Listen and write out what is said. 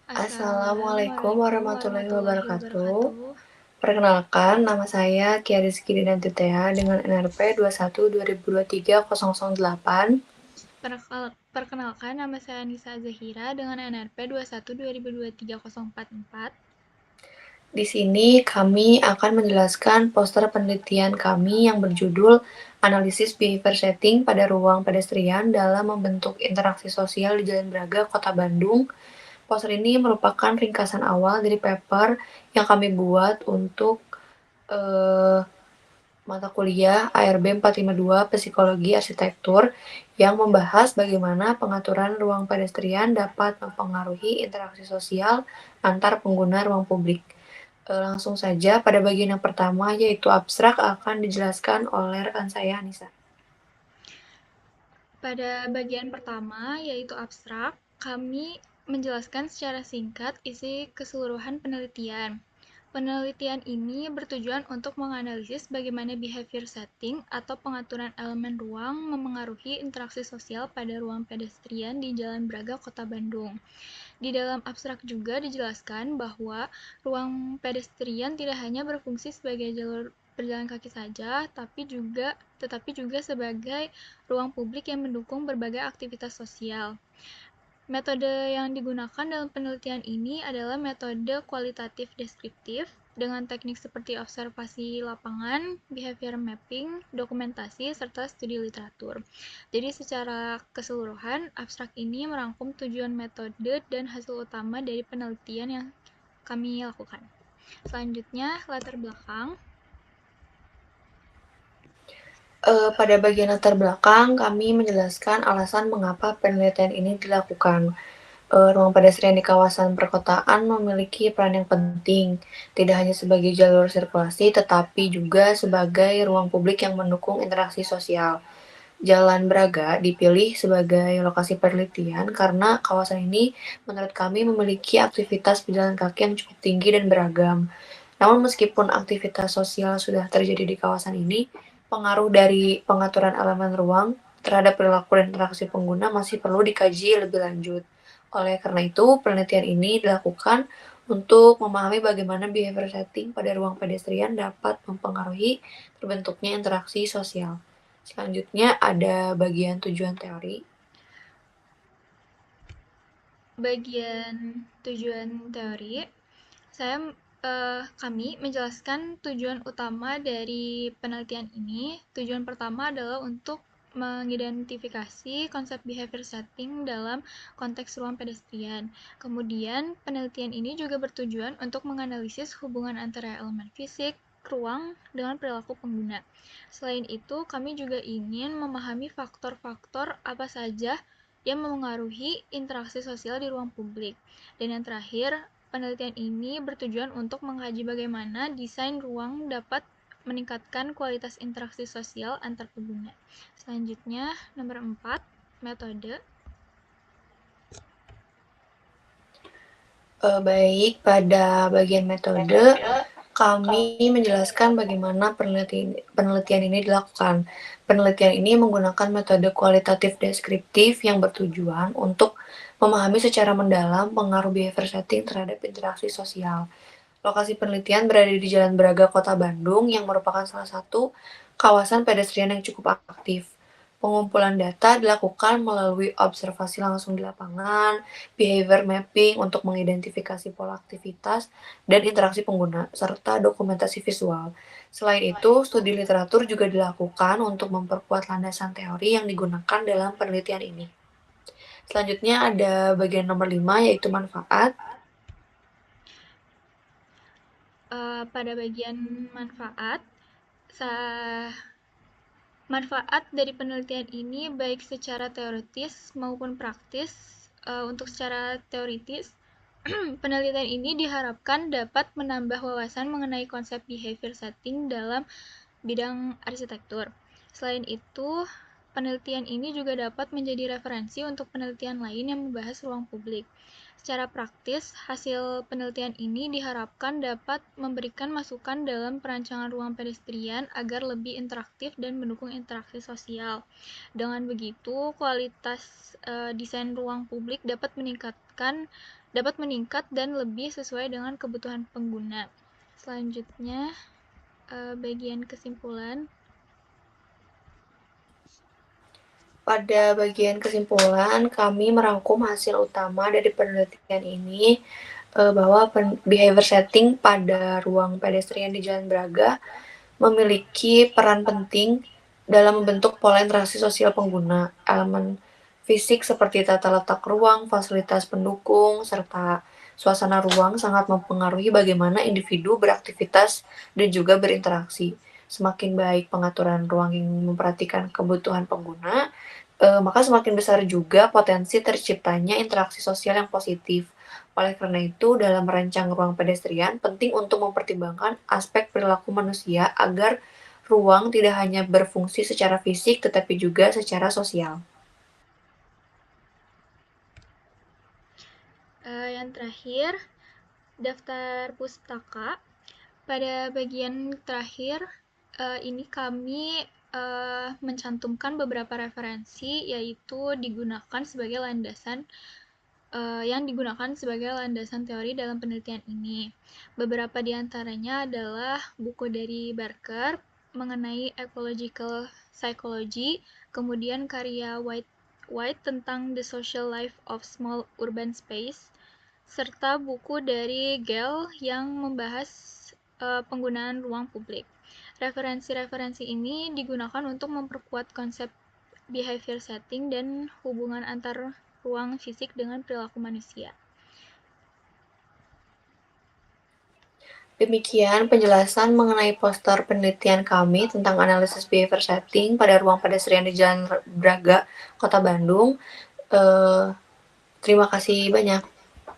Assalamualaikum Assalamualaikum warahmatullahi warahmatullahi wabarakatuh. wabarakatuh. Perkenalkan, nama saya Kia Rizky Dinanti Tea dengan NRP 21 2023 008. Perkenalkan, nama saya Nisa Zahira dengan NRP 21 2023 044. Di sini kami akan menjelaskan poster penelitian kami yang berjudul Analisis Behavior Setting pada Ruang Pedestrian dalam Membentuk Interaksi Sosial di Jalan Braga, Kota Bandung. Poster ini merupakan ringkasan awal dari paper yang kami buat untuk eh, mata kuliah ARB 452 Psikologi Arsitektur yang membahas bagaimana pengaturan ruang pedestrian dapat mempengaruhi interaksi sosial antar pengguna ruang publik. Langsung saja pada bagian yang pertama yaitu abstrak akan dijelaskan oleh rekan saya Anissa. Pada bagian pertama, yaitu abstrak, kami menjelaskan secara singkat isi keseluruhan penelitian. Penelitian ini bertujuan untuk menganalisis bagaimana behavior setting atau pengaturan elemen ruang memengaruhi interaksi sosial pada ruang pedestrian di Jalan Braga, Kota Bandung. Di dalam abstrak juga dijelaskan bahwa ruang pedestrian tidak hanya berfungsi sebagai jalur berjalan kaki saja, tetapi juga sebagai ruang publik yang mendukung berbagai aktivitas sosial. Metode yang digunakan dalam penelitian ini adalah metode kualitatif deskriptif dengan teknik seperti observasi lapangan, behavior mapping, dokumentasi, serta studi literatur. Jadi secara keseluruhan, abstrak ini merangkum tujuan metode dan hasil utama dari penelitian yang kami lakukan. Selanjutnya, latar belakang. Pada bagian latar belakang, kami menjelaskan alasan mengapa penelitian ini dilakukan. Ruang pedestrian di kawasan perkotaan memiliki peran yang penting, tidak hanya sebagai jalur sirkulasi, tetapi juga sebagai ruang publik yang mendukung interaksi sosial. Jalan Braga dipilih sebagai lokasi penelitian karena kawasan ini menurut kami memiliki aktivitas pejalan kaki yang cukup tinggi dan beragam. Namun meskipun aktivitas sosial sudah terjadi di kawasan ini, pengaruh dari pengaturan elemen ruang terhadap perilaku dan interaksi pengguna masih perlu dikaji lebih lanjut. Oleh karena itu, penelitian ini dilakukan untuk memahami bagaimana behavior setting pada ruang pedestrian dapat mempengaruhi terbentuknya interaksi sosial. Selanjutnya ada bagian tujuan teori. Bagian tujuan teori, kami menjelaskan tujuan utama dari penelitian ini. Tujuan pertama adalah untuk mengidentifikasi konsep behavior setting dalam konteks ruang pedestrian. Kemudian, penelitian ini juga bertujuan untuk menganalisis hubungan antara elemen fisik, ruang, dengan perilaku pengguna. Selain itu, kami juga ingin memahami faktor-faktor apa saja yang memengaruhi interaksi sosial di ruang publik. Dan yang terakhir, penelitian ini bertujuan untuk mengkaji bagaimana desain ruang dapat meningkatkan kualitas interaksi sosial antar pengguna. Selanjutnya, nomor 4, metode. Baik, pada bagian metode, kami menjelaskan bagaimana penelitian ini dilakukan. Penelitian ini menggunakan metode kualitatif deskriptif yang bertujuan untuk memahami secara mendalam pengaruh behavior setting terhadap interaksi sosial. Lokasi penelitian berada di Jalan Braga, Kota Bandung, yang merupakan salah satu kawasan pedestrian yang cukup aktif. Pengumpulan data dilakukan melalui observasi langsung di lapangan, behavior mapping untuk mengidentifikasi pola aktivitas dan interaksi pengguna, serta dokumentasi visual. Selain itu, studi literatur juga dilakukan untuk memperkuat landasan teori yang digunakan dalam penelitian ini. Selanjutnya ada bagian nomor 5 yaitu manfaat. Pada bagian manfaat, manfaat dari penelitian ini baik secara teoritis maupun praktis. Untuk secara teoritis, penelitian ini diharapkan dapat menambah wawasan mengenai konsep behavior setting dalam bidang arsitektur. Selain itu, penelitian ini juga dapat menjadi referensi untuk penelitian lain yang membahas ruang publik. Secara praktis, hasil penelitian ini diharapkan dapat memberikan masukan dalam perancangan ruang pedestrian agar lebih interaktif dan mendukung interaksi sosial. Dengan begitu, kualitas desain ruang publik dapat dimanfaatkan dapat meningkat dan lebih sesuai dengan kebutuhan pengguna. Selanjutnya, bagian kesimpulan. Pada bagian kesimpulan, kami merangkum hasil utama dari penelitian ini bahwa behavior setting pada ruang pedestrian di Jalan Braga memiliki peran penting dalam membentuk pola interaksi sosial pengguna. Elemen fisik seperti tata letak ruang, fasilitas pendukung, serta suasana ruang sangat mempengaruhi bagaimana individu beraktivitas dan juga berinteraksi. Semakin baik pengaturan ruang yang memperhatikan kebutuhan pengguna, maka semakin besar juga potensi terciptanya interaksi sosial yang positif. Oleh karena itu, dalam merancang ruang pedestrian, penting untuk mempertimbangkan aspek perilaku manusia agar ruang tidak hanya berfungsi secara fisik, tetapi juga secara sosial. Yang terakhir, daftar pustaka. Pada bagian terakhir, ini kami mencantumkan beberapa referensi yaitu digunakan sebagai landasan teori dalam penelitian ini. Beberapa di antaranya adalah buku dari Barker mengenai ecological psychology, kemudian karya White tentang The Social Life of Small Urban Space, serta buku dari Gell yang membahas penggunaan ruang publik. Referensi-referensi ini digunakan untuk memperkuat konsep behavior setting dan hubungan antar ruang fisik dengan perilaku manusia. Demikian penjelasan mengenai poster penelitian kami tentang analisis behavior setting pada ruang pedestrian di Jalan Braga, Kota Bandung. Terima kasih banyak.